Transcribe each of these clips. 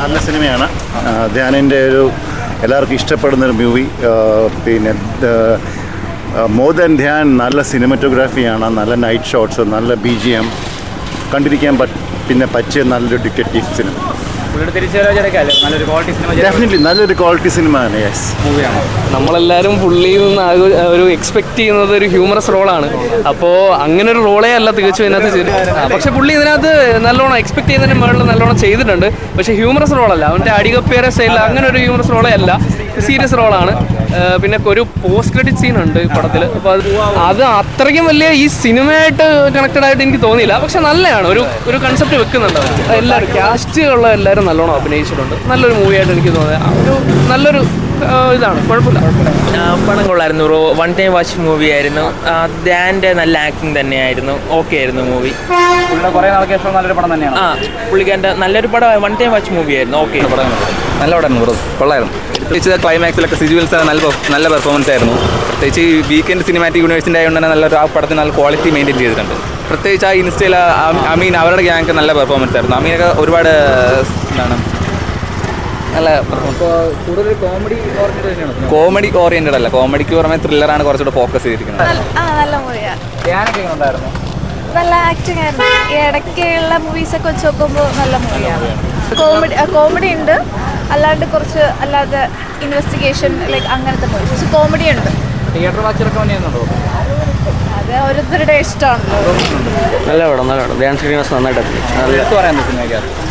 നല്ല സിനിമയാണ്. ധ്യാനിൻ്റെ ഒരു എല്ലാവർക്കും ഇഷ്ടപ്പെടുന്നൊരു മൂവി. പിന്നെ മോർ ദാൻ ധ്യാൻ നല്ല സിനിമറ്റോഗ്രാഫിയാണ്, നല്ല നൈറ്റ് ഷോട്ട്സ്, നല്ല BGM, കണ്ടിരിക്കാൻ പറ്റിയ നല്ലൊരു ഡിറ്റക്റ്റീവ് സിനിമ. ഡെഫിനറ്റ്ലി നല്ലൊരു ക്വാളിറ്റി സിനിമയാണ്. യെസ്, മൂവിയാണ്. നമ്മളെല്ലാവരും പുള്ളിയിൽ നിന്ന് ഒരു എക്സ്പെക്ട് ചെയ്യുന്നത് ഒരു ഹ്യൂമറസ് റോളാണ്. അപ്പോൾ അങ്ങനെ ഒരു റോളേ അല്ല തികച്ചും ഇതിനകത്ത് ചെയ്തിട്ടുണ്ട്. പക്ഷേ പുള്ളി ഇതിനകത്ത് നല്ലോണം എക്സ്പെക്ട് ചെയ്യുന്നതിന് മുകളിൽ നല്ലോണം ചെയ്തിട്ടുണ്ട്. പക്ഷേ ഹ്യൂമറസ് റോളല്ല, അവൻ്റെ അടികപ്പേരെ സ്റ്റൈലിൽ അങ്ങനെ ഒരു ഹ്യൂമറസ് റോളേ അല്ല, സീരിയസ് റോളാണ്. പിന്നെ ഒരു പോസ്റ്റ് ക്രെഡിറ്റ് സീൻ ഉണ്ട് ഈ പടത്തിൽ. അപ്പോൾ അത് അത്രയ്ക്കും വലിയ ഈ സിനിമയായിട്ട് കണക്റ്റഡ് ആയിട്ട് എനിക്ക് തോന്നിയില്ല. പക്ഷെ നല്ലതാണ്, ഒരു കൺസെപ്റ്റ് വെക്കുന്നുണ്ട്. എല്ലാവരും കാസ്റ്റുള്ള എല്ലാവരും നല്ലോണം അഭിനയിച്ചിട്ടുണ്ട്. നല്ലൊരു മൂവിയായിട്ട് എനിക്ക് തോന്നിയത്. ഒരു നല്ലൊരു ഇതാണ്, കുഴപ്പമില്ല. പടം കൊള്ളായിരുന്നു bro. One time watch movie ആയിരുന്നു. ധ്യാൻ്റെ നല്ല ആക്ടിങ് തന്നെയായിരുന്നു. ഓക്കെ ആയിരുന്നു മൂവി. പുള്ളിയുടെ കുറേ നാൾക്ക് ശേഷം നല്ലൊരു പടം തന്നെയാണ്. പുള്ളിക്കാരൻ്റെ നല്ലൊരു പടം, വൺ ടൈം വാച്ച് മൂവി ആയിരുന്നു. ഓക്കെ പടം നല്ല പടമായിരുന്നു ബ്രോ, കൊള്ളായിരുന്നു. പ്രത്യേകിച്ച് ക്ലൈമാക്സിലൊക്കെ സിജു വിൽസൺ നല്ല പെർഫോമൻസ് ആയിരുന്നു. പ്രത്യേകിച്ച് ഈ വീക്കെൻഡ് സിനിമാറ്റിക് യൂണിവേഴ്സിൻ്റെ ആയതുകൊണ്ട് തന്നെ നല്ലൊരു ആ പടത്തിന് നല്ല ക്വാളിറ്റി മെയിൻറ്റെയിൻ ചെയ്തിട്ടുണ്ട്. പ്രത്യേകിച്ച് ആ ഇൻസ്റ്റയിൽ അമീൻ അവരുടെ ഗ്യാങ് നല്ല പെർഫോമൻസ് ആയിരുന്നു. അമീനൊക്കെ ഒരുപാട് എന്താണ് നല്ല കൂടുതൽ കോമഡി ഓറിയൻറ്റഡ് അല്ല, കോമഡിക്ക് പുറമെ ത്രില്ലറാണ് കുറച്ചുകൂടെ ഫോക്കസ് ചെയ്തിരിക്കുന്നത്. നല്ല മൂവിയാണ്. ധ്യാനൊക്കെ ഉണ്ടായിരുന്നു. നല്ല ആക്ടിങ് ആയിരുന്നു. ഈ ഇടയ്ക്കുള്ള മൂവീസൊക്കെ വെച്ച് നോക്കുമ്പോൾ നല്ല മൂവിയാണ്. കോമഡി ഉണ്ട്, അല്ലാണ്ട് കുറച്ച് അല്ലാതെ ഇൻവെസ്റ്റിഗേഷൻ ലൈക്ക് അങ്ങനത്തെ മൂവീസ്. പക്ഷെ കോമഡി ഉണ്ട്. തിയേറ്റർ വാച്ചൊക്കെ വന്നിരുന്നുണ്ടോ? അത് ഓരോരുത്തരുടെ ഇഷ്ടമാണല്ലോ. നല്ല പടം, നല്ല പടം. ധ്യാൻ ശ്രീനിവാസ് നന്നായിട്ട് എടുത്ത് പറയാൻ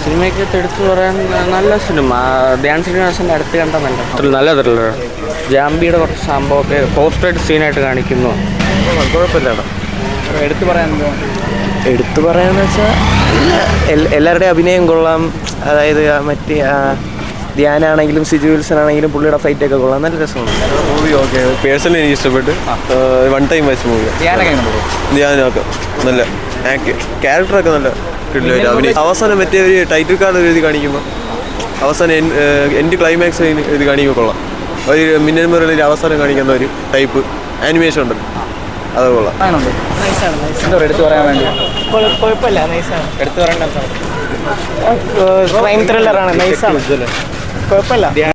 സിനിമയ്ക്ക് എടുത്തു പറയാൻ നല്ല സിനിമ. ധ്യാൻ ശ്രീനിവാസിൻ്റെ അടുത്ത് കണ്ട നല്ല ത്രില്ലർ. ജാമ്പിയുടെ കുറച്ച് സംഭവമൊക്കെ പോസ്റ്റഡ് സീനായിട്ട് കാണിക്കുന്നു. കുഴപ്പമില്ല. എടുത്തു പറയാൻ എടുത്തു പറയാന്ന് വെച്ചാൽ എല്ലാവരുടെയും അഭിനയം കൊള്ളാം. അതായത് മറ്റേ ധ്യാനാണെങ്കിലും സിജു വിൽസൺ ആണെങ്കിലും പുള്ളിയുടെ ഫൈറ്റൊക്കെ കൊള്ളാം, നല്ല രസമാണ് മൂവി. ഓക്കെ, പേഴ്സണലി എനിക്ക് ഇഷ്ടപ്പെട്ട്. One time watch movie. ധ്യാനൊക്കെ നല്ല ക്യാരക്ടറൊക്കെ നല്ല കിട്ടില്ല. അഭിനയം അവസാനം മറ്റേ ഒരു ടൈറ്റിൽ കാർഡ് എഴുതി കാണിക്കുമ്പോൾ അവസാനം എൻഡ് ക്ലൈമാക്സ് എഴുതി കാണിക്കുമ്പോൾ കൊള്ളാം. ഒരു മിന്നൽ മുരളിൽ അവസാനം കാണിക്കുന്ന ഒരു ടൈപ്പ് ആനിമേഷൻ ഉണ്ടല്ലോ, അത് കൊള്ളാം. എടുത്തു പറയാൻ വേണ്ടി കുഴപ്പമില്ല, നൈസാണ്. എടുത്തു പറയേണ്ട ക്രൈം ത്രില്ലറാണ്, നൈസാണ്, കുഴപ്പമില്ല.